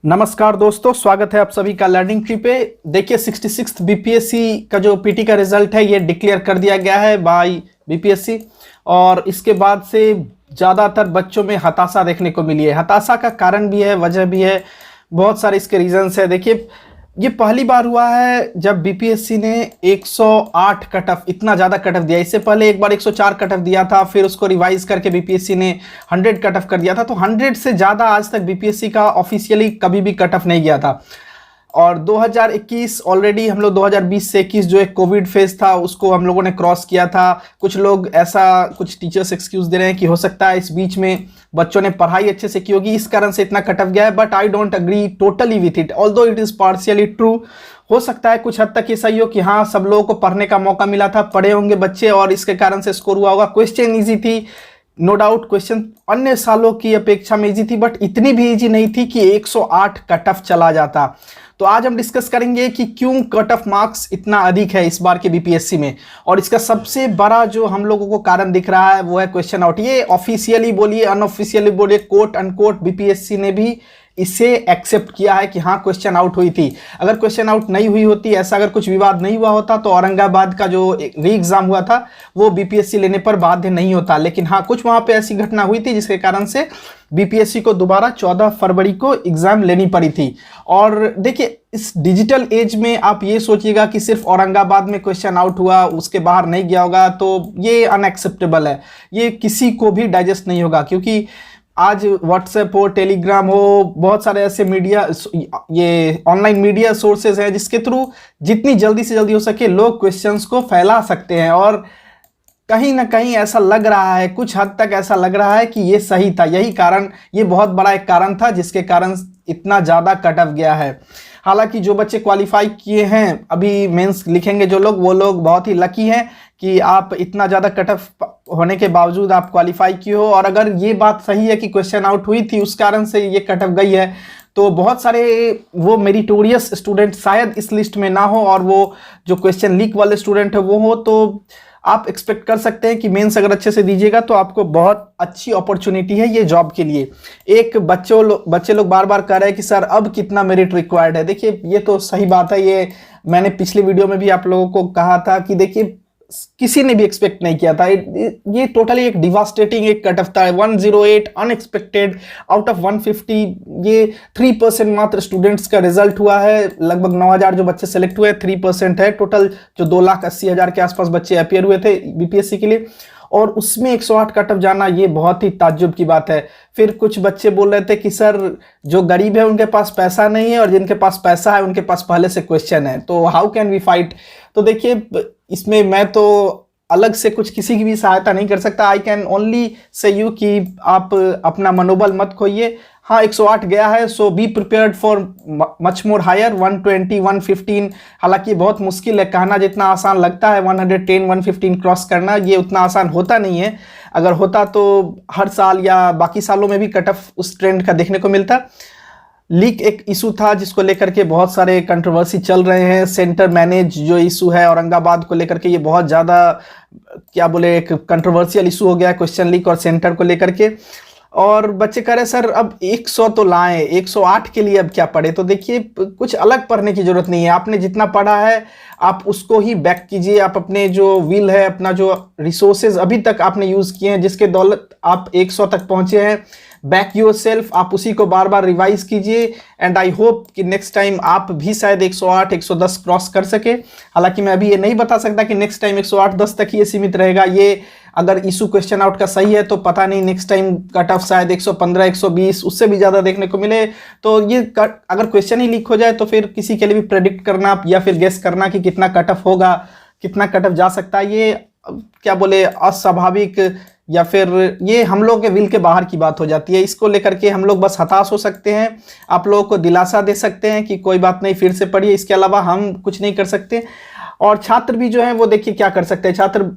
नमस्कार दोस्तों, स्वागत है आप सभी का लर्निंग ट्री पे। देखिए 66th बीपीएससी का जो पीटी का रिजल्ट है ये डिक्लेयर कर दिया गया है बाय बीपीएससी। और इसके बाद से ज़्यादातर बच्चों में हताशा देखने को मिली है। हताशा का कारण भी है, वजह भी है, बहुत सारे इसके रीजंस है। देखिए ये पहली बार हुआ है जब बीपीएससी ने 108 कट ऑफ, इतना ज़्यादा कट ऑफ दिया। इससे पहले एक बार 104 कट ऑफ दिया था, फिर उसको रिवाइज करके बीपीएससी ने 100 कट ऑफ कर दिया था। तो 100 से ज़्यादा आज तक बीपीएससी का ऑफिशियली कभी भी कट ऑफ नहीं गया था। और 2021 ऑलरेडी हम लोग 2020 से 21 जो एक कोविड फेज था उसको हम लोगों ने क्रॉस किया था। कुछ लोग ऐसा, कुछ टीचर्स एक्सक्यूज दे रहे हैं कि हो सकता है इस बीच में बच्चों ने पढ़ाई अच्छे से की होगी, इस कारण से इतना कट ऑफ गया है। But I don't agree totally with it, although it is partially true. हो सकता है कुछ हद तक ये सही हो कि हाँ, सब लोगों को पढ़ने का मौका मिला था, पढ़े होंगे बच्चे और इसके कारण से स्कोर हुआ होगा। क्वेश्चन ईजी थी, नो डाउट, क्वेश्चन अन्य सालों की अपेक्षा में ईजी थी, बट इतनी भी ईजी नहीं थी कि 108 कट ऑफ चला जाता। तो आज हम डिस्कस करेंगे कि क्यों कट ऑफ मार्क्स इतना अधिक है इस बार के बीपीएससी में। और इसका सबसे बड़ा जो हम लोगों को कारण दिख रहा है वो है क्वेश्चन आउट। ये ऑफिशियली बोलिए, अनऑफिशियली बोलिए, कोट अनकोट बीपीएससी ने भी इसे एक्सेप्ट किया है कि हाँ क्वेश्चन आउट हुई थी। अगर क्वेश्चन आउट नहीं हुई होती, ऐसा अगर कुछ विवाद नहीं हुआ होता, तो औरंगाबाद का जो री एग्जाम हुआ था वो बीपीएससी लेने पर बाध्य नहीं होता। लेकिन हाँ, कुछ वहां पे ऐसी घटना हुई थी जिसके कारण से बीपीएससी को दोबारा 14 फरवरी को एग्जाम लेनी पड़ी थी। और देखिए इस डिजिटल एज में आप ये सोचिएगा कि सिर्फ औरंगाबाद में क्वेश्चन आउट हुआ, उसके बाहर नहीं गया होगा, तो ये अनएक्सेप्टेबल है। ये किसी को भी डाइजेस्ट नहीं होगा, क्योंकि आज व्हाट्सएप हो, टेलीग्राम हो, बहुत सारे ऐसे मीडिया, ये ऑनलाइन मीडिया सोर्सेज हैं जिसके थ्रू जितनी जल्दी से जल्दी हो सके लोग क्वेश्चंस को फैला सकते हैं। और कहीं ना कहीं ऐसा लग रहा है, कुछ हद तक ऐसा लग रहा है कि ये सही था। यही कारण, ये बहुत बड़ा एक कारण था जिसके कारण इतना ज़्यादा कट ऑफ गया है। हालांकि जो बच्चे क्वालिफाई किए हैं, अभी मेंस लिखेंगे जो लोग, वो लोग बहुत ही लकी हैं कि आप इतना ज़्यादा कट ऑफ होने के बावजूद आप क्वालिफाई किए हो। और अगर ये बात सही है कि क्वेश्चन आउट हुई थी उस कारण से ये कट ऑफ गई है, तो बहुत सारे वो मेरिटोरियस स्टूडेंट शायद इस लिस्ट में ना हो और वो जो क्वेश्चन लीक वाले स्टूडेंट है वो हो। तो आप एक्सपेक्ट कर सकते हैं कि मेंस अगर अच्छे से दीजिएगा तो आपको बहुत अच्छी अपॉर्चुनिटी है ये जॉब के लिए। एक बच्चे लोग बार बार कह रहे हैं कि सर अब कितना मेरिट रिक्वायर्ड है। देखिए ये तो सही बात है, ये मैंने पिछले वीडियो में भी आप लोगों को कहा था कि देखिए किसी ने भी एक्सपेक्ट नहीं किया था। ये टोटली एक डिवास्टेटिंग एक कट ऑफ था। 108 अनएक्सपेक्टेड आउट ऑफ 150, ये 3% मात्र स्टूडेंट्स का रिजल्ट हुआ है। लगभग 9000 जो बच्चे सेलेक्ट हुए, 3% है टोटल, जो 2,80,000 के आसपास बच्चे अपियर हुए थे बीपीएससी के लिए। और उसमें 108 कट ऑफ जाना ये बहुत ही ताज्जुब की बात है। फिर कुछ बच्चे बोल रहे थे कि सर जो गरीब है उनके पास पैसा नहीं है और जिनके पास पैसा है उनके पास पहले से क्वेश्चन है, तो हाउ कैन वी फाइट। तो देखिए इसमें मैं तो अलग से कुछ किसी की भी सहायता नहीं कर सकता। I can only say you कि आप अपना मनोबल मत खोइए। हाँ 108 गया है, so be prepared for much more higher, 120, 115। हालांकि बहुत मुश्किल है, कहना जितना आसान लगता है 110, 115 क्रॉस करना, ये उतना आसान होता नहीं है। अगर होता तो हर साल या बाकी सालों में भी कट ऑफ उस ट्रेंड का देखने को मिलता। लीक एक इशू था जिसको लेकर के बहुत सारे कंट्रोवर्सी चल रहे हैं। सेंटर मैनेज जो इशू है औरंगाबाद को लेकर के, ये बहुत ज़्यादा क्या बोले एक कंट्रोवर्शियल इशू हो गया है, क्वेश्चन लीक और सेंटर को लेकर के। और बच्चे कह रहे हैं सर अब 100 तो लाएं, 108 के लिए अब क्या पढ़े। तो देखिए कुछ अलग पढ़ने की जरूरत नहीं है। आपने जितना पढ़ा है आप उसको ही बैक कीजिए। आप अपने जो विल है, अपना जो रिसोर्सेज अभी तक आपने यूज़ किए हैं, जिसके दौलत आप 100 तक पहुंचे हैं, बैक योर सेल्फ, आप उसी को बार बार रिवाइज कीजिए। एंड आई होप कि नेक्स्ट टाइम आप भी शायद 108, 110 क्रॉस कर सके। हालांकि मैं अभी ये नहीं बता सकता कि नेक्स्ट टाइम 108, 10 तक ही ये सीमित रहेगा। ये अगर इशू क्वेश्चन आउट का सही है तो पता नहीं नेक्स्ट टाइम कट ऑफ शायद 115, 120, उससे भी ज़्यादा देखने को मिले। तो ये अगर क्वेश्चन ही लीक हो जाए तो फिर किसी के लिए भी प्रेडिक्ट करना या फिर गेस करना कि कितना कट ऑफ होगा, कितना कट ऑफ जा सकता है, ये क्या बोले अस्वाभाविक या फिर ये हम लोग के विल के बाहर की बात हो जाती है। इसको लेकर के हम लोग बस हताश हो सकते हैं, आप लोगों को दिलासा दे सकते हैं कि कोई बात नहीं, फिर से पढ़िए, इसके अलावा हम कुछ नहीं कर सकते। और छात्र भी जो है वो देखिए क्या कर सकते हैं, छात्र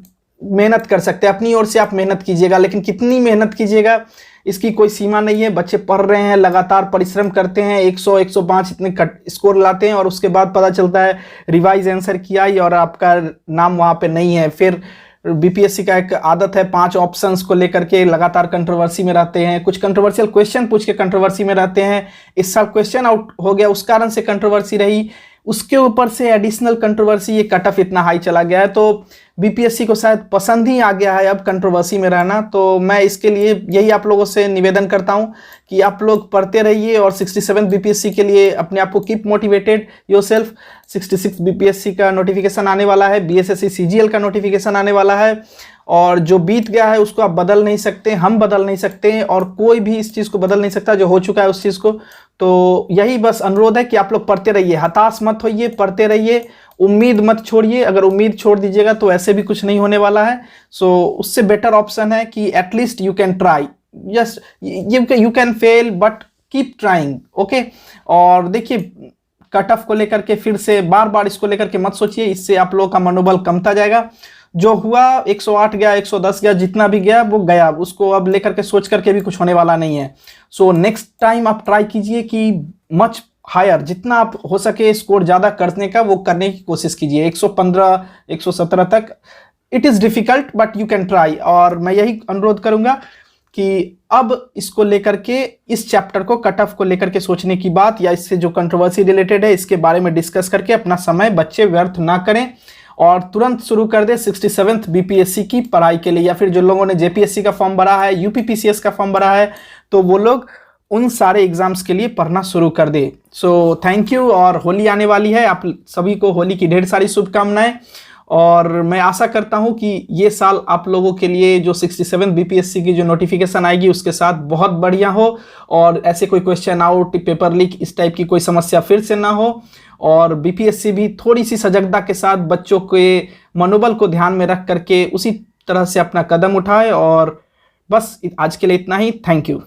मेहनत कर सकते हैं, अपनी ओर से आप मेहनत कीजिएगा, लेकिन कितनी मेहनत कीजिएगा इसकी कोई सीमा नहीं है। बच्चे पढ़ रहे हैं, लगातार परिश्रम करते हैं, 100, 105 इतने स्कोर लाते हैं और उसके बाद पता चलता है रिवाइज आंसर किया ही और आपका नाम वहाँ पे नहीं है। फिर बीपीएससी का एक आदत है 5 ऑप्शंस को लेकर के लगातार कंट्रोवर्सी में रहते हैं, कुछ कंट्रोवर्शियल क्वेश्चन पूछ के कंट्रोवर्सी में रहते हैं। इस साल क्वेश्चन आउट हो गया, उस कारण से कंट्रोवर्सी रही, उसके ऊपर से एडिशनल कंट्रोवर्सी, ये कट ऑफ इतना हाई चला गया है, तो बीपीएससी को शायद पसंद ही आ गया है अब कंट्रोवर्सी में रहना। तो मैं इसके लिए यही आप लोगों से निवेदन करता हूं कि आप लोग पढ़ते रहिए और 67 बीपीएससी के लिए अपने आप को कीप मोटिवेटेड योरसेल्फ। 66 बीपीएससी का नोटिफिकेशन आने वाला है, बीएसएससी सीजीएल का नोटिफिकेशन आने वाला है, और जो बीत गया है उसको आप बदल नहीं सकते, हम बदल नहीं सकते, और कोई भी इस चीज़ को बदल नहीं सकता जो हो चुका है उस चीज़ को। तो यही बस अनुरोध है कि आप लोग पढ़ते रहिए, हताश मत होइए, पढ़ते रहिए, उम्मीद मत छोड़िए। अगर उम्मीद छोड़ दीजिएगा तो ऐसे भी कुछ नहीं होने वाला है। सो उससे बेटर ऑप्शन है कि at least you can try, just you can fail but keep trying, okay. और देखिए कट ऑफ को लेकर के फिर से बार बार इसको लेकर के मत सोचिए, इससे आप लोगों का मनोबल कमता जाएगा। जो हुआ 108 गया, 110 गया, जितना भी गया वो गया, उसको अब लेकर के सोच करके भी कुछ होने वाला नहीं है। सो नेक्स्ट टाइम आप ट्राई कीजिए कि मच हायर, जितना आप हो सके स्कोर ज़्यादा करने का वो करने की कोशिश कीजिए। 115 117 तक it is difficult but you can try. और मैं यही अनुरोध करूँगा कि अब इसको लेकर के, इस चैप्टर को कट ऑफ को लेकर के सोचने की बात, या इससे जो कंट्रोवर्सी रिलेटेड है इसके बारे में डिस्कस करके अपना समय बच्चे व्यर्थ ना करें और तुरंत शुरू कर दे 67th बीपीएससी की पढ़ाई के लिए। या फिर जो लोगों ने जेपीएससी का फॉर्म भरा है, यूपीपीसीएस का फॉर्म भरा है, तो वो लोग उन सारे एग्जाम्स के लिए पढ़ना शुरू कर दे। So thank you. और होली आने वाली है, आप सभी को होली की ढेर सारी शुभकामनाएं। और मैं आशा करता हूं कि ये साल आप लोगों के लिए जो 67 बीपीएससी की जो नोटिफिकेशन आएगी उसके साथ बहुत बढ़िया हो, और ऐसे कोई क्वेश्चन आउट, पेपर लीक, इस टाइप की कोई समस्या फिर से ना हो। और बीपीएससी भी थोड़ी सी सजगता के साथ बच्चों के मनोबल को ध्यान में रख करके उसी तरह से अपना कदम उठाए। और बस आज के लिए इतना ही। Thank you.